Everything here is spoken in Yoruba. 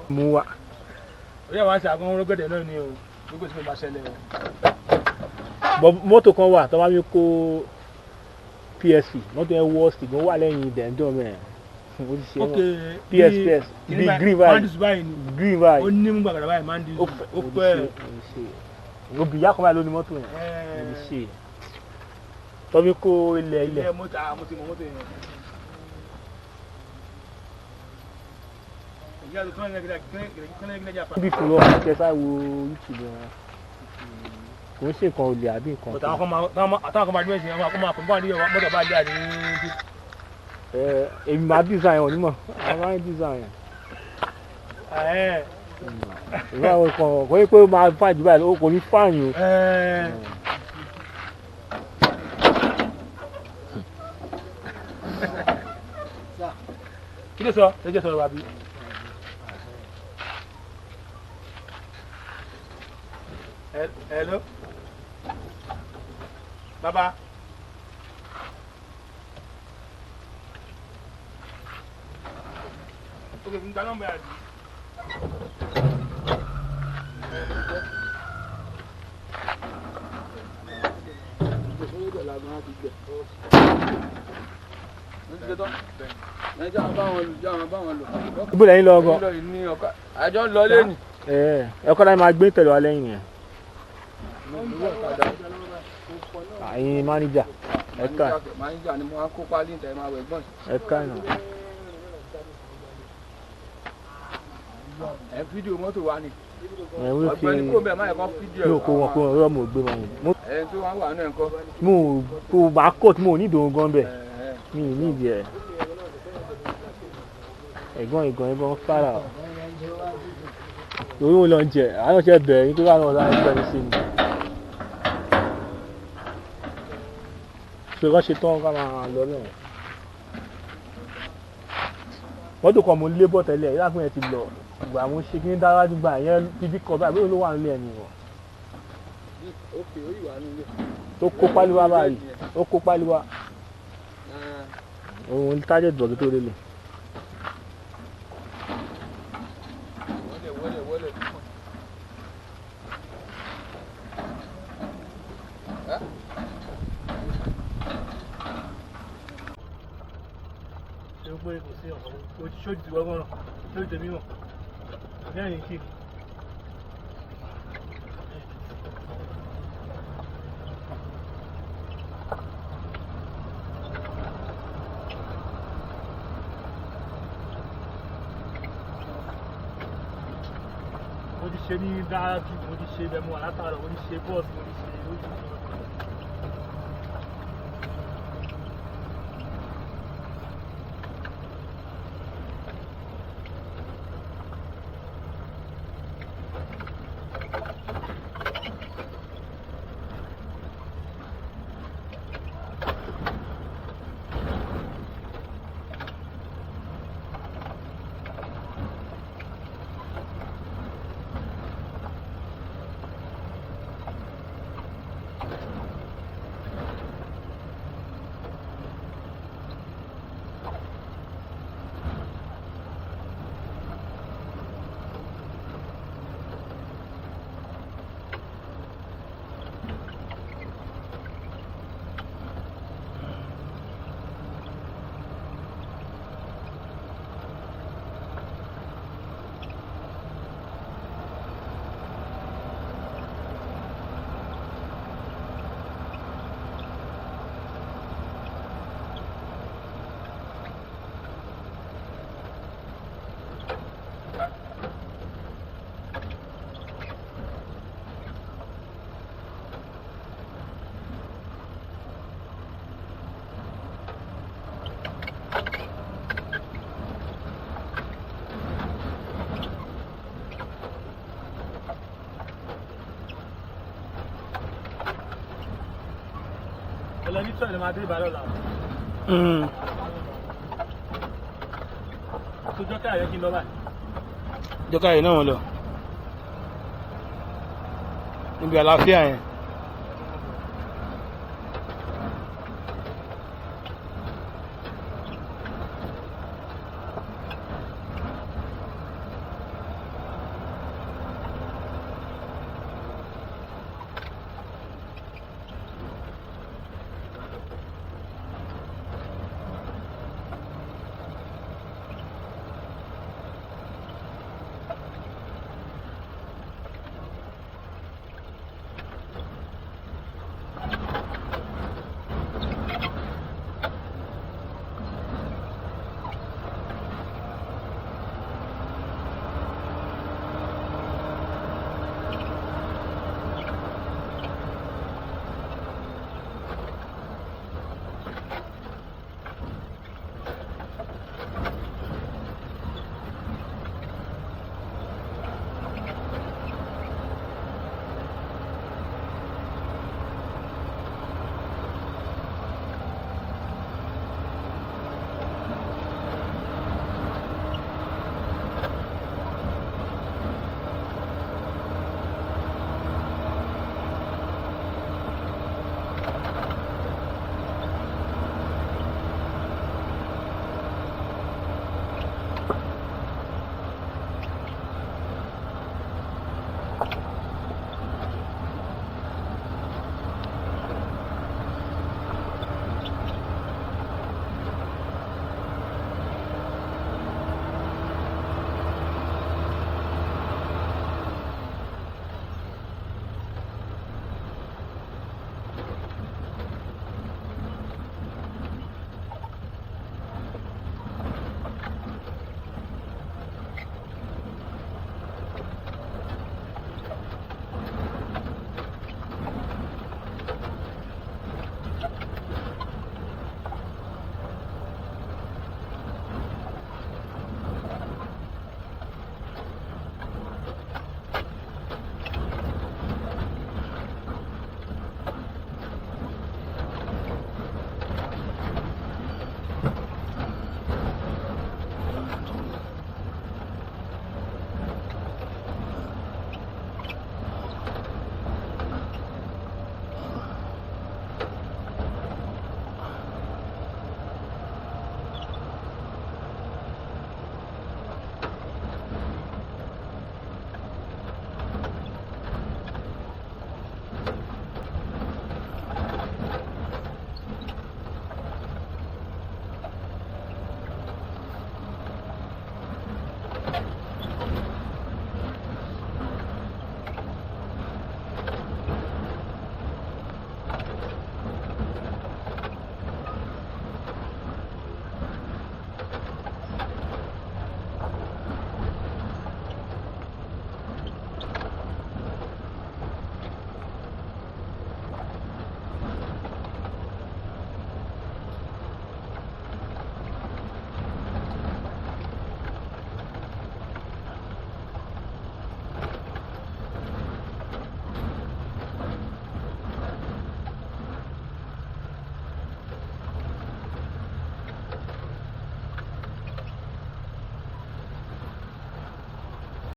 Mua. Oya wa ṣe àgọ́ rọ́gọ́dẹ̀ náà ni o. Gbogbo tí mo bá ṣẹlẹ̀ o. Bọ̀ mọ́tò kan wà tó bá mi kó PSP. Mọ́tò yẹn worst gan wà lẹ́yìn dẹ̀ndọ̀ mẹ́. Ó ti ṣe wọ́n. PS bí green vibe. Mandis báyìí ni. Green vibe. Ó ní mú gbàgbà báyìí Mandis. Ó pẹ́. Òbí ìyá kan báyìí ló ní mọ́tò yẹn. Ó ti ṣe. Tó mi kó ilẹ̀. Ilẹ̀ mọ́tò mo ti mọ mọ́tò yẹn. Bí fún lọ kẹsà wo YouTube wọn kò ń ṣe nǹkan olè àbí nǹkan. Àtàwọn kan máa dúró sí wọn kó máa pè báwọn níyàwó mọ́tò bá dé àní. Èmi máa design wọn nímọ̀ àwọn máa ń design yẹn. Ìwé àwọn kan kò yẹ pé ó máa fà jù báyìí ó kò ní fáàyàn o. Kí ló sọ? Ẹ jẹ́ sọ̀rọ̀ wàbí. Hello, Baba. Okay, we can number. Ibo lẹ́yìn lọ gan. Àjọ ń lọ lẹ́yìn. Ẹ̀kọ́ náà máa gbé tẹ̀lé wa lẹ́yìn yẹn. Ẹ̀yin máníjà ẹ̀ka. Máníjà ni mo wá kó pálí ìtẹ̀ máa wẹ̀ gbọ́n. Ẹ̀ka náà. Ẹ fídíò mọ́tò wa ni. Ọ̀gbẹ́ni kò bẹ̀ máa ẹ̀kọ́ fídíò. Yóò kó wọn ọ̀rọ̀ mo gbé wọn. Ẹni tó wá wà náà ńkọ́. Mo kò bá kọ̀ tí mo ní ìdòwò gan bẹ̀. Mi ì ní ìdí ẹ̀. Ẹ̀gbọ́n fara. Orí wo lọ ń jẹ? Àwọn ọ̀ṣẹ́ bẹ̀rẹ̀ nítorí àwọn ọ̀la ẹgbẹ́ mi sí ni. Ṣé wọ́n ṣe tán ká máa lọ náà? Mọ́tò kan mo lé bọ̀ tẹ́lẹ̀ ìyá fún ẹ ti lọ. Ìgbà mo ṣe kí ní dáwájú gbà yẹn bíbí kan báyìí bóyá ló wà nílé ẹni wọ̀. Tó kó pálíwá báyìí. Ó kó pálíwá. Òun tájẹ̀ dọ̀gí tó lélẹ̀. Pé kò sí ọ̀kan o ti ṣóòjì wọ́n gan-an lórí tèmi mọ̀ lẹ́yìn kí. Mo ti ṣe ní dáájú, mo ti ṣe bẹ̀mú àlátàrọ̀, mo ti ṣe bọ́ọ̀sì, mo ti ṣe lójú. lọ ní tọ́ ẹ̀ máa dé ìbàdàn là. tó jọ́kẹ́ àyẹ́ kí n lọ báyìí. jọ́kẹ́ àyẹ́ náà wọ́n lọ níbi àlàáfíà yẹn.